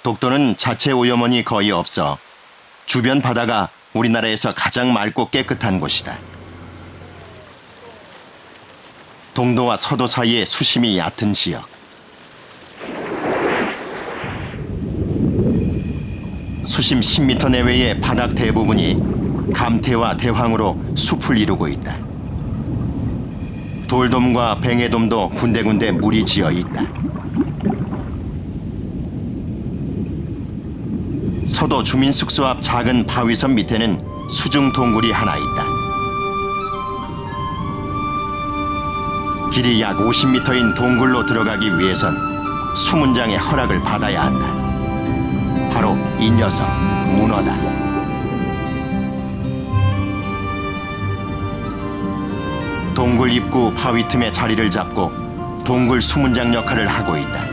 독도는 자체 오염원이 거의 없어 주변 바다가 우리나라에서 가장 맑고 깨끗한 곳이다. 동도와 서도 사이의 수심이 얕은 지역. 수심 10m 내외의 바닥 대부분이 감태와 대황으로 숲을 이루고 있다. 돌돔과 뱅에돔도 군데군데 물이 지어 있다. 서도 주민 숙소 앞 작은 바위섬 밑에는 수중 동굴이 하나 있다. 길이 약 50m인 동굴로 들어가기 위해선 수문장의 허락을 받아야 한다. 바로 이 녀석, 문어다. 동굴 입구 바위 틈에 자리를 잡고 동굴 수문장 역할을 하고 있다.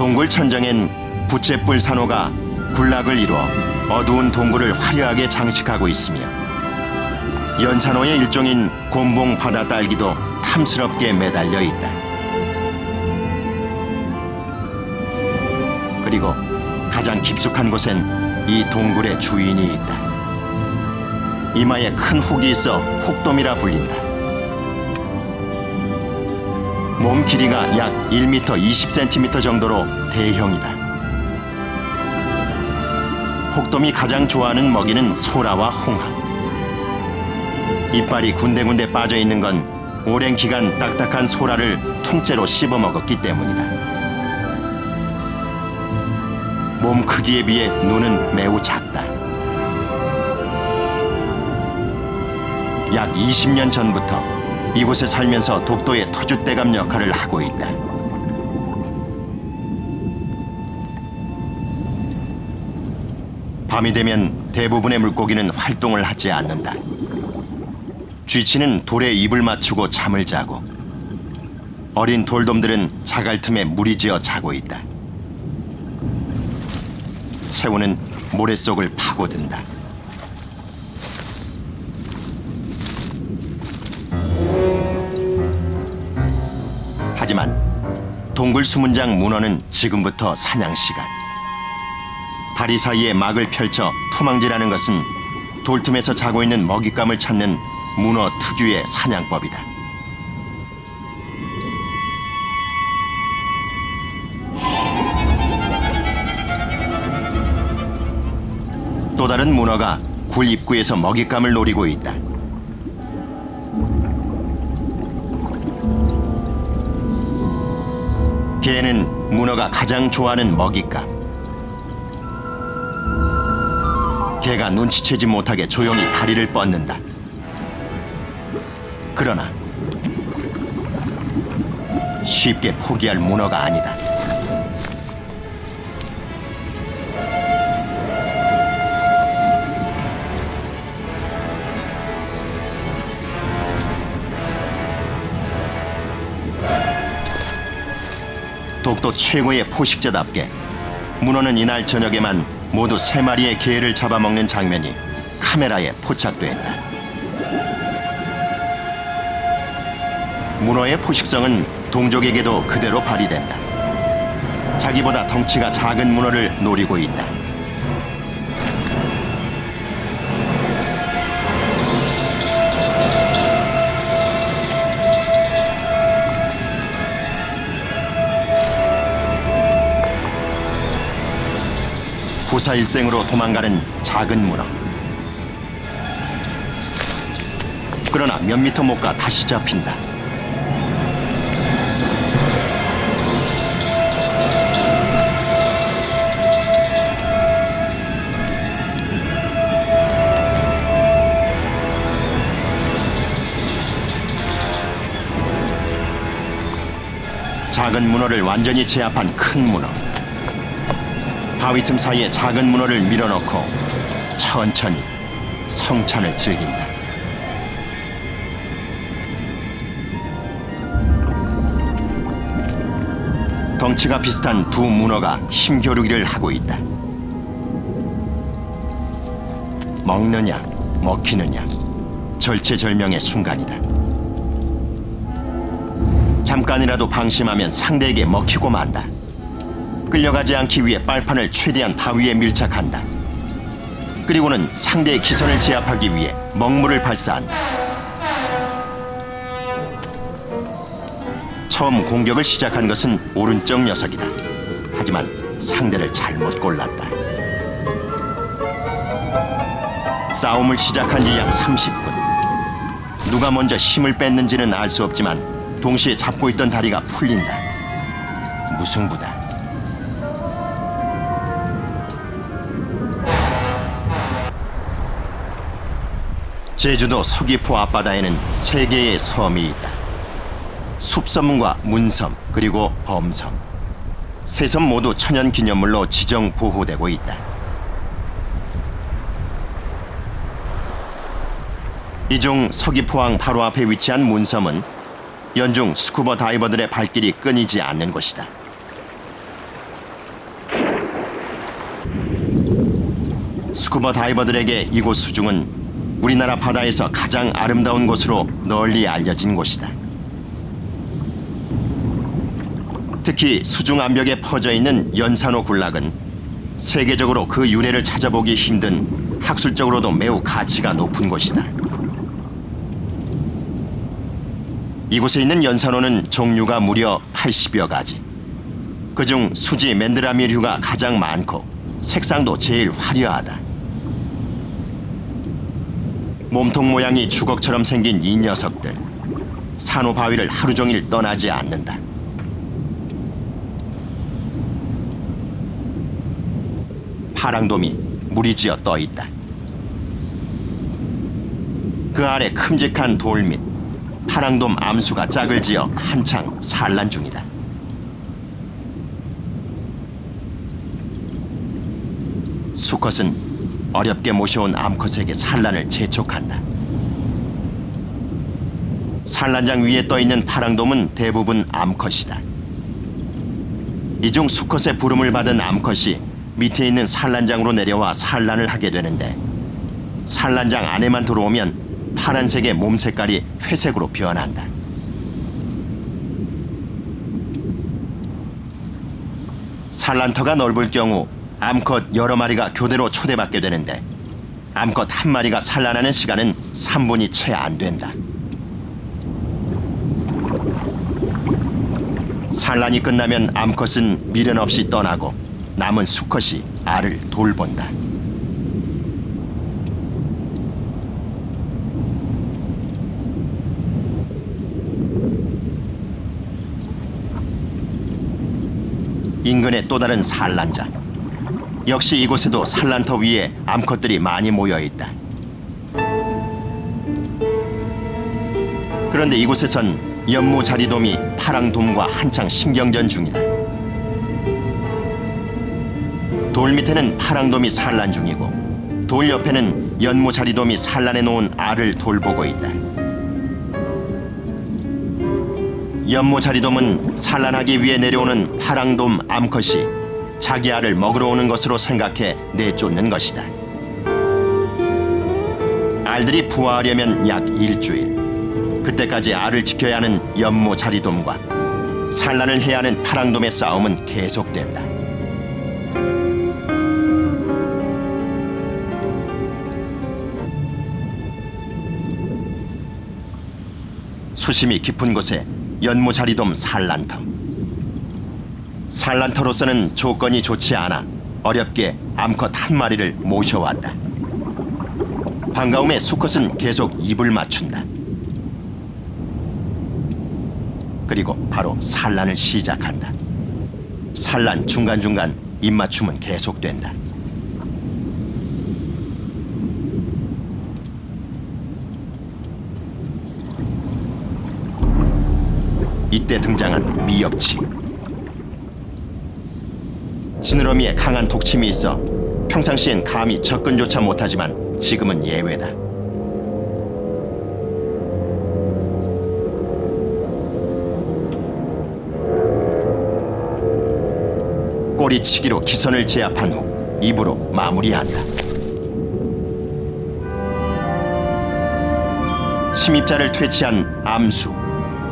동굴 천정엔 부채불 산호가 군락을 이루어 어두운 동굴을 화려하게 장식하고 있으며 연산호의 일종인 곤봉 바다 딸기도 탐스럽게 매달려 있다. 그리고 가장 깊숙한 곳엔 이 동굴의 주인이 있다. 이마에 큰 혹이 있어 혹돔이라 불린다. 몸 길이가 약 1m 20cm 정도로 대형이다. 혹돔이 가장 좋아하는 먹이는 소라와 홍합. 이빨이 군데군데 빠져 있는 건 오랜 기간 딱딱한 소라를 통째로 씹어 먹었기 때문이다. 몸 크기에 비해 눈은 매우 작다. 약 20년 전부터 이곳에 살면서 독도의 터줏대감 역할을 하고 있다. 밤이 되면 대부분의 물고기는 활동을 하지 않는다. 쥐치는 돌에 입을 맞추고 잠을 자고 어린 돌돔들은 자갈 틈에 무리 지어 자고 있다. 새우는 모래 속을 파고든다. 하지만 동굴 수문장 문어는 지금부터 사냥 시간. 다리 사이에 막을 펼쳐 투망질하는 것은 돌틈에서 자고 있는 먹잇감을 찾는 문어 특유의 사냥법이다. 또 다른 문어가 굴 입구에서 먹잇감을 노리고 있다. 개는 문어가 가장 좋아하는 먹잇감. 개가 눈치채지 못하게 조용히 다리를 뻗는다. 그러나 쉽게 포기할 문어가 아니다. 독도 최고의 포식자답게 문어는 이날 저녁에만 모두 3마리의 개를 잡아먹는 장면이 카메라에 포착됐다. 문어의 포식성은 동족에게도 그대로 발휘된다. 자기보다 덩치가 작은 문어를 노리고 있다. 구사일생으로 도망가는 작은 문어. 그러나 몇 미터 못 가 다시 잡힌다. 작은 문어를 완전히 제압한 큰 문어. 바위 틈 사이에 작은 문어를 밀어넣고 천천히 성찬을 즐긴다. 덩치가 비슷한 두 문어가 힘겨루기를 하고 있다. 먹느냐 먹히느냐 절체절명의 순간이다. 잠깐이라도 방심하면 상대에게 먹히고 만다. 끌려가지 않기 위해 빨판을 최대한 바위에 밀착한다. 그리고는 상대의 기선을 제압하기 위해 먹물을 발사한다. 처음 공격을 시작한 것은 오른쪽 녀석이다. 하지만 상대를 잘못 골랐다. 싸움을 시작한 지 약 30분. 누가 먼저 힘을 뺐는지는 알 수 없지만 동시에 잡고 있던 다리가 풀린다. 무승부다. 제주도 서귀포 앞바다에는 3개의 섬이 있다. 숲섬과 문섬 그리고 범섬. 3섬 모두 천연기념물로 지정 보호되고 있다. 이 중 서귀포항 바로 앞에 위치한 문섬은 연중 스쿠버 다이버들의 발길이 끊이지 않는 곳이다. 스쿠버 다이버들에게 이곳 수중은 우리나라 바다에서 가장 아름다운 곳으로 널리 알려진 곳이다. 특히 수중 암벽에 퍼져 있는 연산호 군락은 세계적으로 그 유래를 찾아보기 힘든 학술적으로도 매우 가치가 높은 곳이다. 이곳에 있는 연산호는 종류가 무려 80여 가지. 그중 수지 맨드라밀류가 가장 많고 색상도 제일 화려하다. 몸통 모양이 주걱처럼 생긴 이 녀석들. 산호 바위를 하루 종일 떠나지 않는다. 파랑돔이 무리지어 떠 있다. 그 아래 큼직한 돌 밑 파랑돔 암수가 짝을 지어 한창 산란 중이다. 수컷은 어렵게 모셔온 암컷에게 산란을 재촉한다. 산란장 위에 떠있는 파랑돔은 대부분 암컷이다. 이 중 수컷의 부름을 받은 암컷이 밑에 있는 산란장으로 내려와 산란을 하게 되는데 산란장 안에만 들어오면 파란색의 몸 색깔이 회색으로 변한다. 산란터가 넓을 경우 암컷 여러 마리가 교대로 초대받게 되는데 암컷 한 마리가 산란하는 시간은 3분이 채 안 된다. 산란이 끝나면 암컷은 미련 없이 떠나고 남은 수컷이 알을 돌본다. 인근의 또 다른 산란자. 역시 이곳에도 산란터 위에 암컷들이 많이 모여 있다. 그런데 이곳에선 연무자리돔이 파랑돔과 한창 신경전 중이다. 돌 밑에는 파랑돔이 산란 중이고 돌 옆에는 연무자리돔이 산란해 놓은 알을 돌보고 있다. 연무자리돔은 산란하기 위해 내려오는 파랑돔 암컷이 자기 알을 먹으러 오는 것으로 생각해 내쫓는 것이다. 알들이 부화하려면 약 일주일. 그때까지 알을 지켜야 하는 연무자리돔과 산란을 해야 하는 파랑돔의 싸움은 계속된다. 수심이 깊은 곳에 연무자리돔 산란터. 산란터로서는 조건이 좋지 않아 어렵게 암컷 한 마리를 모셔왔다. 반가움에 수컷은 계속 입을 맞춘다. 그리고 바로 산란을 시작한다. 산란 중간중간 입맞춤은 계속된다. 이때 등장한 미역치. 지느러미에 강한 독침이 있어 평상시엔 감히 접근조차 못하지만 지금은 예외다. 꼬리치기로 기선을 제압한 후 입으로 마무리한다. 침입자를 퇴치한 암수.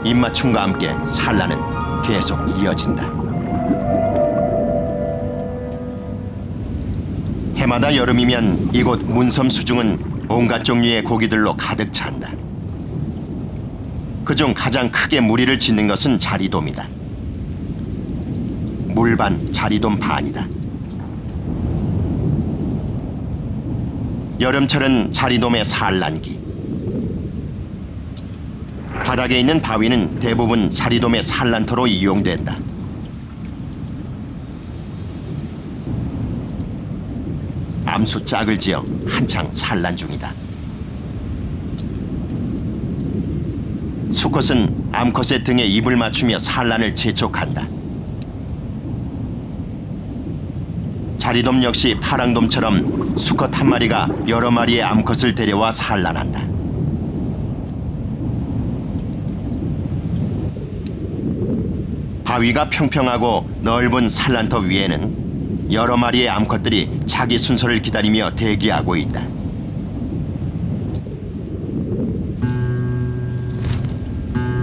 입맞춤과 함께 산란은 계속 이어진다. 해마다 여름이면 이곳 문섬 수중은 온갖 종류의 고기들로 가득 찬다. 그중 가장 크게 무리를 짓는 것은 자리돔이다. 물반, 자리돔 반이다. 여름철은 자리돔의 산란기. 바닥에 있는 바위는 대부분 자리돔의 산란터로 이용된다. 암수 짝을 지어 한창 산란 중이다. 수컷은 암컷의 등에 입을 맞추며 산란을 재촉한다. 자리돔 역시 파랑돔처럼 수컷 한 마리가 여러 마리의 암컷을 데려와 산란한다. 바위가 평평하고 넓은 산란터 위에는 여러 마리의 암컷들이 자기 순서를 기다리며 대기하고 있다.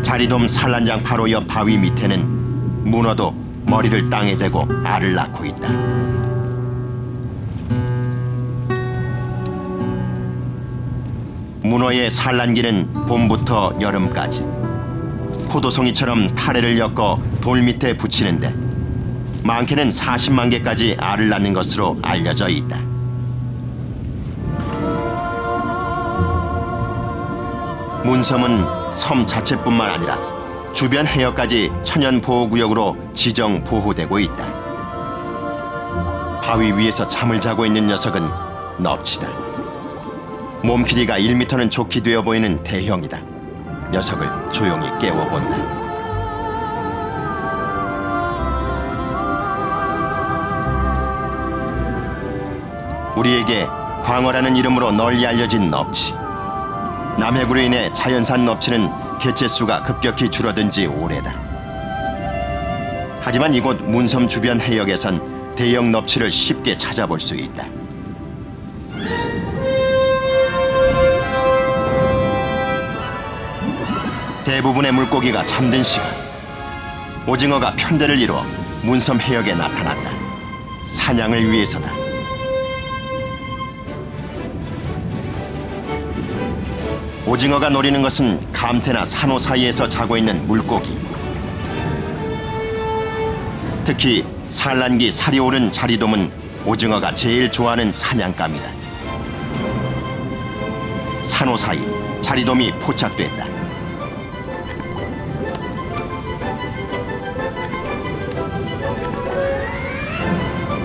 자리돔 산란장 바로 옆 바위 밑에는 문어도 머리를 땅에 대고 알을 낳고 있다. 문어의 산란기는 봄부터 여름까지. 포도송이처럼 타래를 엮어 돌 밑에 붙이는데 많게는 40만 개까지 알을 낳는 것으로 알려져 있다. 문섬은 섬 자체뿐만 아니라 주변 해역까지 천연보호구역으로 지정 보호되고 있다. 바위 위에서 잠을 자고 있는 녀석은 넙치다. 몸 길이가 1m는 좋게 되어 보이는 대형이다. 녀석을 조용히 깨워본다. 우리에게 광어라는 이름으로 널리 알려진 넙치. 남해구로 인해 자연산 넙치는 개체수가 급격히 줄어든 지 오래다. 하지만 이곳 문섬 주변 해역에선 대형 넙치를 쉽게 찾아볼 수 있다. 대부분의 물고기가 잠든 시간, 오징어가 편대를 이루어 문섬 해역에 나타났다. 사냥을 위해서다. 오징어가 노리는 것은 감태나 산호 사이에서 자고 있는 물고기. 특히 산란기 살이 오른 자리돔은 오징어가 제일 좋아하는 사냥감이다. 산호 사이 자리돔이 포착됐다.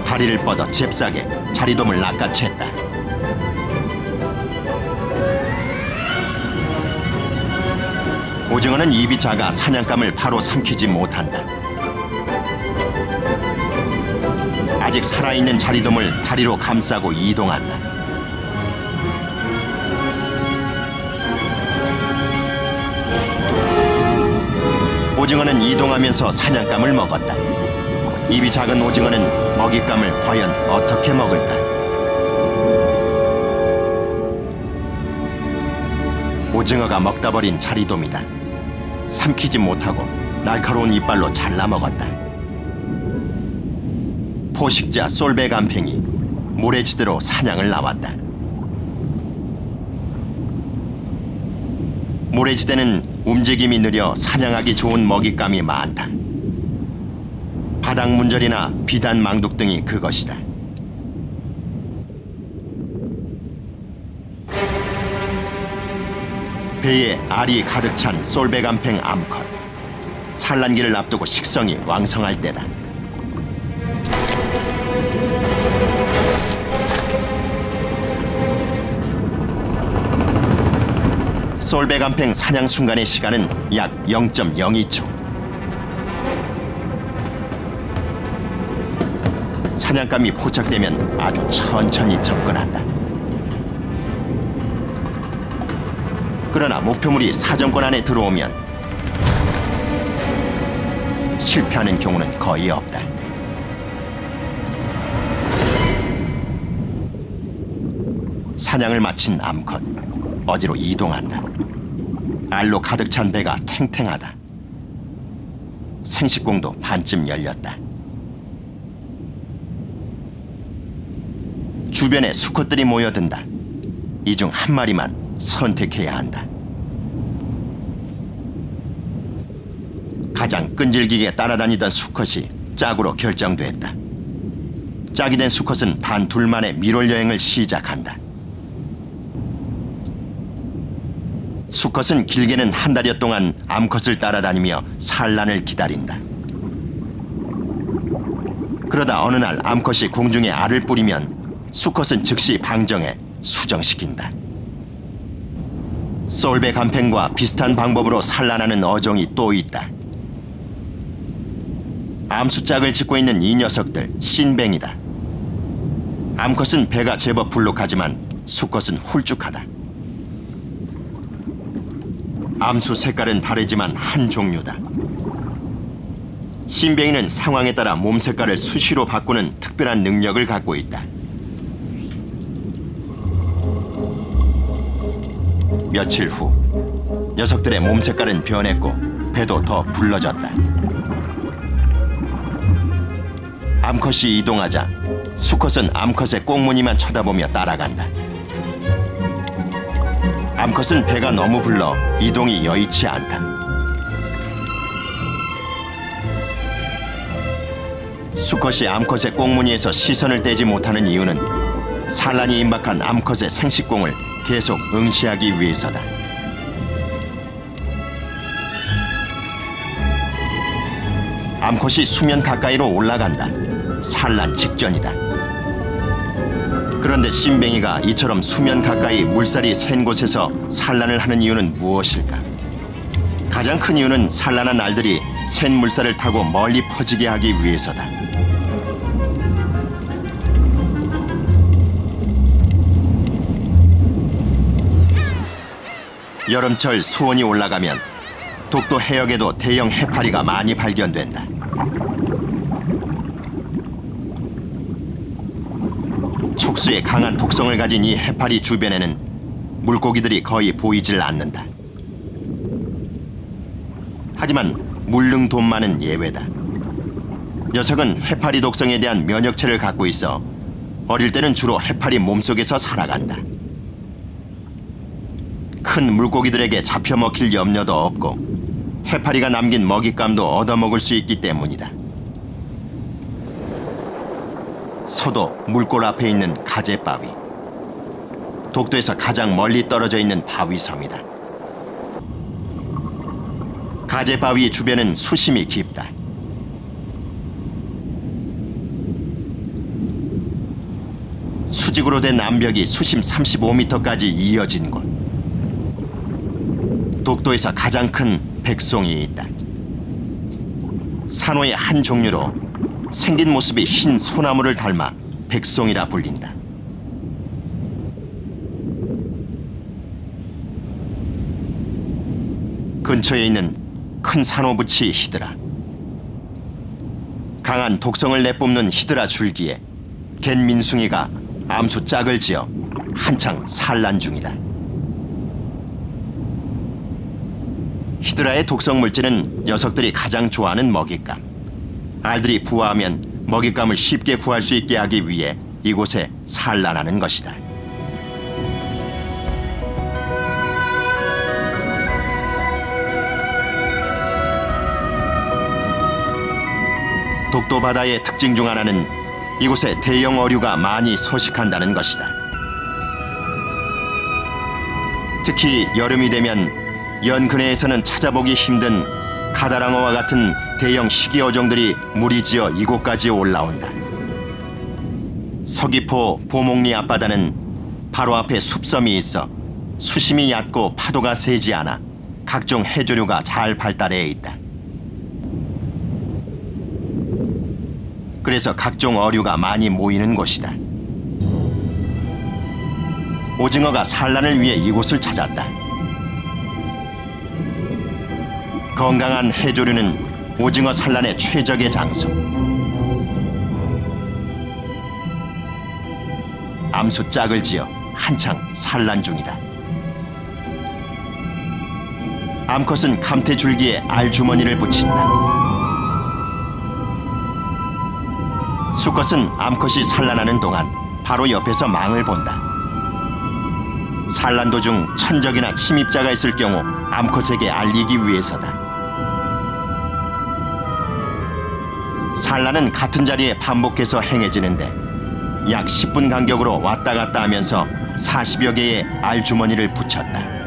다리를 뻗어 잽싸게 자리돔을 낚아챘다. 오징어는 입이 작아 사냥감을 바로 삼키지 못한다. 아직 살아있는 자리돔을 다리로 감싸고 이동한다. 오징어는 이동하면서 사냥감을 먹었다. 입이 작은 오징어는 먹잇감을 과연 어떻게 먹을까? 오징어가 먹다 버린 자리돔이다. 삼키지 못하고 날카로운 이빨로 잘라 먹었다. 포식자 솔배간팽이 모래지대로 사냥을 나왔다. 모래지대는 움직임이 느려 사냥하기 좋은 먹잇감이 많다. 바닥문절이나 비단망둑 등이 그것이다. 배에 알이 가득 찬 솔배간팽 암컷. 산란기를 앞두고 식성이 왕성할 때다. 솔배간팽 사냥 순간의 시간은 약 0.02초. 사냥감이 포착되면 아주 천천히 접근한다. 그러나 목표물이 사정권 안에 들어오면 실패하는 경우는 거의 없다. 사냥을 마친 암컷, 어디로 이동한다. 알로 가득 찬 배가 탱탱하다. 생식공도 반쯤 열렸다. 주변에 수컷들이 모여든다. 이 중 한 마리만 선택해야 한다. 가장 끈질기게 따라다니던 수컷이 짝으로 결정됐다. 짝이 된 수컷은 단 둘만의 밀월 여행을 시작한다. 수컷은 길게는 한 달여 동안 암컷을 따라다니며 산란을 기다린다. 그러다 어느 날 암컷이 공중에 알을 뿌리면 수컷은 즉시 방정해 수정시킨다. 솔베 간팽과 비슷한 방법으로 산란하는 어종이 또 있다. 암수짝을 짓고 있는 이 녀석들 신뱅이다. 암컷은 배가 제법 불룩하지만 수컷은 홀쭉하다. 암수 색깔은 다르지만 한 종류다. 신뱅이는 상황에 따라 몸 색깔을 수시로 바꾸는 특별한 능력을 갖고 있다. 며칠 후 녀석들의 몸 색깔은 변했고 배도 더 붉어졌다. 암컷이 이동하자 수컷은 암컷의 꽁무니만 쳐다보며 따라간다. 암컷은 배가 너무 불러 이동이 여의치 않다. 수컷이 암컷의 꽁무니에서 시선을 떼지 못하는 이유는 산란이 임박한 암컷의 생식공을 계속 응시하기 위해서다. 암컷이 수면 가까이로 올라간다. 산란 직전이다. 그런데 신뱅이가 이처럼 수면 가까이 물살이 센 곳에서 산란을 하는 이유는 무엇일까? 가장 큰 이유는 산란한 알들이 센 물살을 타고 멀리 퍼지게 하기 위해서다. 여름철 수온이 올라가면 독도 해역에도 대형 해파리가 많이 발견된다. 촉수에 강한 독성을 가진 이 해파리 주변에는 물고기들이 거의 보이질 않는다. 하지만 물릉돔만은 예외다. 녀석은 해파리 독성에 대한 면역체를 갖고 있어 어릴 때는 주로 해파리 몸속에서 살아간다. 큰 물고기들에게 잡혀 먹힐 염려도 없고 해파리가 남긴 먹잇감도 얻어먹을 수 있기 때문이다. 서도 물골 앞에 있는 가재바위. 독도에서 가장 멀리 떨어져 있는 바위섬이다. 가재바위 주변은 수심이 깊다. 수직으로 된 암벽이 수심 35m까지 이어진 곳. 독도에서 가장 큰 백송이 있다. 산호의 한 종류로 생긴 모습이 흰 소나무를 닮아 백송이라 불린다. 근처에 있는 큰 산호붙이 히드라. 강한 독성을 내뿜는 히드라 줄기에 갯민숭이가 암수 짝을 지어 한창 산란 중이다. 히드라의 독성 물질은 녀석들이 가장 좋아하는 먹잇감. 알들이 부화하면 먹잇감을 쉽게 구할 수 있게 하기 위해 이곳에 산란하는 것이다. 독도 바다의 특징 중 하나는 이곳에 대형 어류가 많이 서식한다는 것이다. 특히 여름이 되면 연근해에서는 찾아보기 힘든 가다랑어와 같은 대형 희귀 어종들이 무리지어 이곳까지 올라온다. 서귀포 보목리 앞바다는 바로 앞에 숲섬이 있어 수심이 얕고 파도가 세지 않아 각종 해조류가 잘 발달해 있다. 그래서 각종 어류가 많이 모이는 곳이다. 오징어가 산란을 위해 이곳을 찾았다. 건강한 해조류는 오징어 산란의 최적의 장소. 암수 짝을 지어 한창 산란 중이다. 암컷은 감태 줄기에 알 주머니를 붙인다. 수컷은 암컷이 산란하는 동안 바로 옆에서 망을 본다. 산란 도중 천적이나 침입자가 있을 경우 암컷에게 알리기 위해서다. 산란은 같은 자리에 반복해서 행해지는데 약 10분 간격으로 왔다 갔다 하면서 40여 개의 알주머니를 붙였다.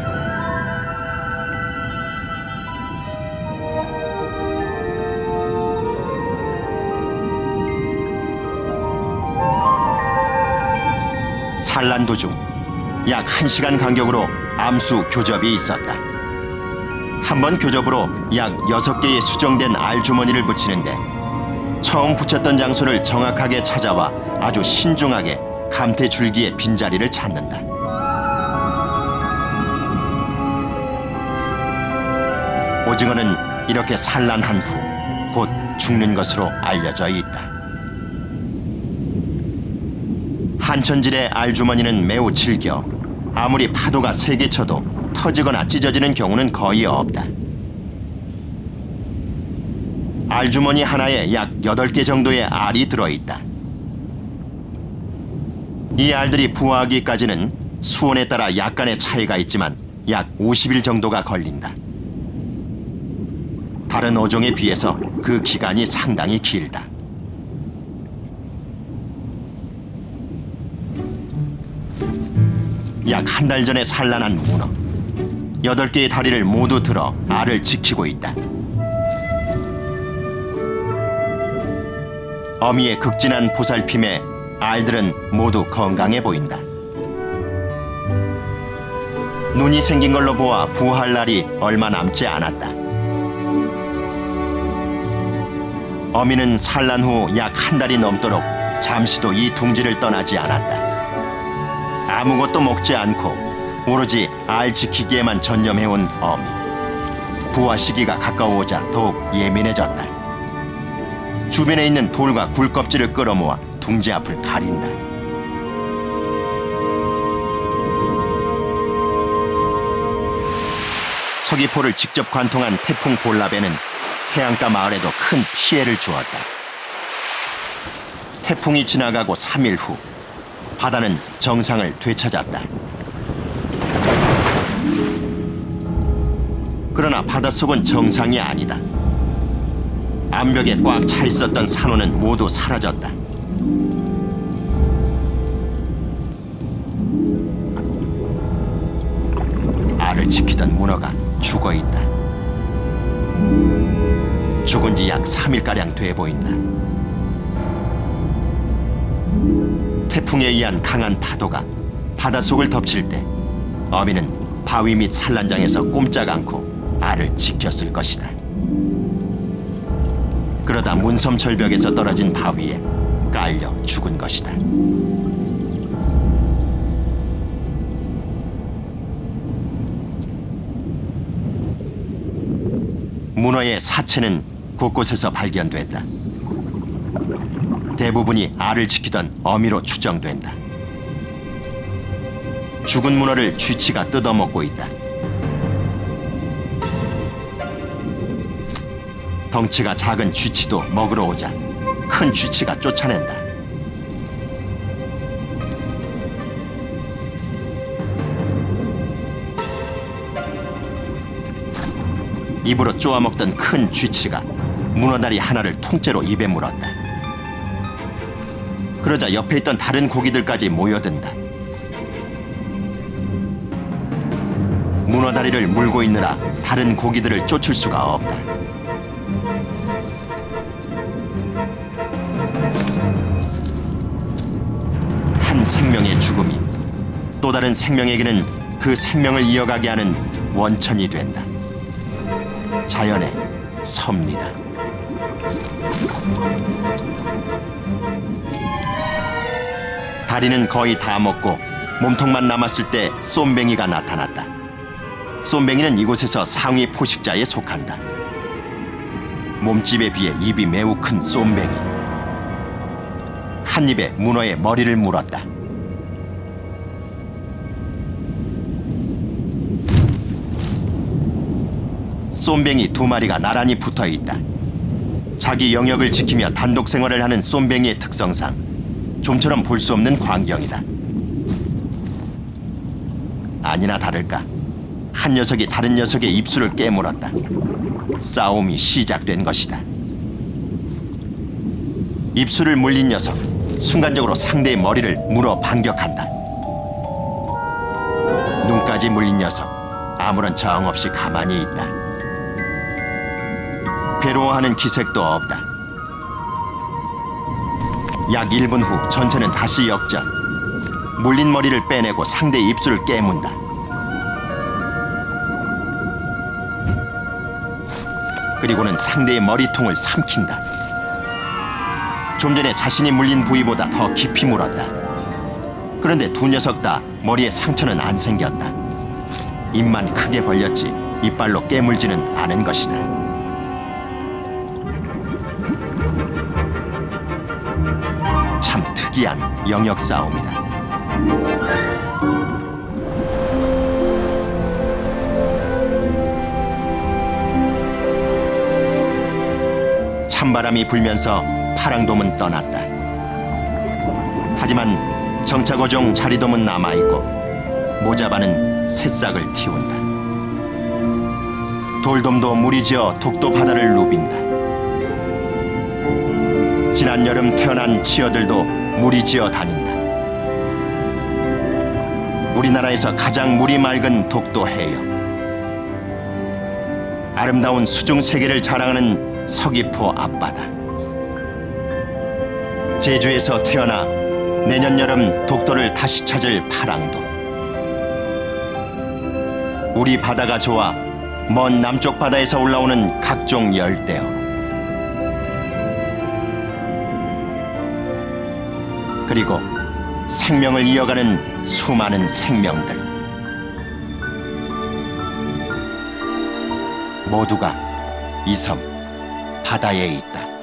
산란 도중 약 1시간 간격으로 암수 교접이 있었다. 한 번 교접으로 약 6개의 수정된 알주머니를 붙이는데 처음 붙였던 장소를 정확하게 찾아와 아주 신중하게 감태 줄기의 빈자리를 찾는다. 오징어는 이렇게 산란한 후 곧 죽는 것으로 알려져 있다. 한천질의 알주머니는 매우 질겨 아무리 파도가 세게 쳐도 터지거나 찢어지는 경우는 거의 없다. 알주머니 하나에 약 8개 정도의 알이 들어있다. 이 알들이 부화하기까지는 수온에 따라 약간의 차이가 있지만 약 50일 정도가 걸린다. 다른 어종에 비해서 그 기간이 상당히 길다. 약 한 달 전에 산란한 문어. 8개의 다리를 모두 들어 알을 지키고 있다. 어미의 극진한 보살핌에 알들은 모두 건강해 보인다. 눈이 생긴 걸로 보아 부화할 날이 얼마 남지 않았다. 어미는 산란 후 약 한 달이 넘도록 잠시도 이 둥지를 떠나지 않았다. 아무것도 먹지 않고 오로지 알 지키기에만 전념해온 어미. 부화 시기가 가까워오자 더욱 예민해졌다. 주변에 있는 돌과 굴껍질을 끌어모아 둥지 앞을 가린다. 서귀포를 직접 관통한 태풍 볼라베는 해안가 마을에도 큰 피해를 주었다. 태풍이 지나가고 3일 후 바다는 정상을 되찾았다. 그러나 바닷속은 정상이 아니다. 암벽에 꽉 차 있었던 산호는 모두 사라졌다. 알을 지키던 문어가 죽어 있다. 죽은 지 약 3일가량 돼 보인다. 태풍에 의한 강한 파도가 바닷속을 덮칠 때 어미는 바위 및 산란장에서 꼼짝 않고 알을 지켰을 것이다. 그러다 문섬 절벽에서 떨어진 바위에 깔려 죽은 것이다. 문어의 사체는 곳곳에서 발견됐다. 대부분이 알을 지키던 어미로 추정된다. 죽은 문어를 쥐치가 뜯어먹고 있다. 덩치가 작은 쥐치도 먹으러 오자 큰 쥐치가 쫓아낸다. 입으로 쪼아먹던 큰 쥐치가 문어다리 하나를 통째로 입에 물었다. 그러자 옆에 있던 다른 고기들까지 모여든다. 문어다리를 물고 있느라 다른 고기들을 쫓을 수가 없다. 한 생명의 죽음이 또 다른 생명에게는 그 생명을 이어가게 하는 원천이 된다. 자연의 섭니다. 다리는 거의 다 먹고 몸통만 남았을 때 쏨뱅이가 나타났다. 쏨뱅이는 이곳에서 상위 포식자에 속한다. 몸집에 비해 입이 매우 큰 쏨뱅이. 한 입에 문어의 머리를 물었다. 쏨뱅이 2마리가 나란히 붙어 있다. 자기 영역을 지키며 단독 생활을 하는 쏨뱅이의 특성상 좀처럼 볼 수 없는 광경이다. 아니나 다를까 한 녀석이 다른 녀석의 입술을 깨물었다. 싸움이 시작된 것이다. 입술을 물린 녀석 순간적으로 상대의 머리를 물어 반격한다. 눈까지 물린 녀석 아무런 저항 없이 가만히 있다. 괴로워하는 기색도 없다. 약 1분 후 전세는 다시 역전. 물린 머리를 빼내고 상대의 입술을 깨문다. 그리고는 상대의 머리통을 삼킨다. 좀 전에 자신이 물린 부위보다 더 깊이 물었다. 그런데 두 녀석 다 머리에 상처는 안 생겼다. 입만 크게 벌렸지 이빨로 깨물지는 않은 것이다. 참 특이한 영역 싸움이다. 찬바람이 불면서 파랑돔은 떠났다. 하지만 정착어종 자리돔은 남아있고 모자반은 새싹을 틔운다. 돌돔도 무리지어 독도 바다를 누빈다. 지난 여름 태어난 치어들도 무리지어 다닌다. 우리나라에서 가장 물이 맑은 독도 해역, 아름다운 수중 세계를 자랑하는 서귀포 앞바다, 제주에서 태어나 내년 여름 독도를 다시 찾을 파랑도, 우리 바다가 좋아 먼 남쪽 바다에서 올라오는 각종 열대어, 그리고 생명을 이어가는 수많은 생명들, 모두가 이 섬 바다에 있다.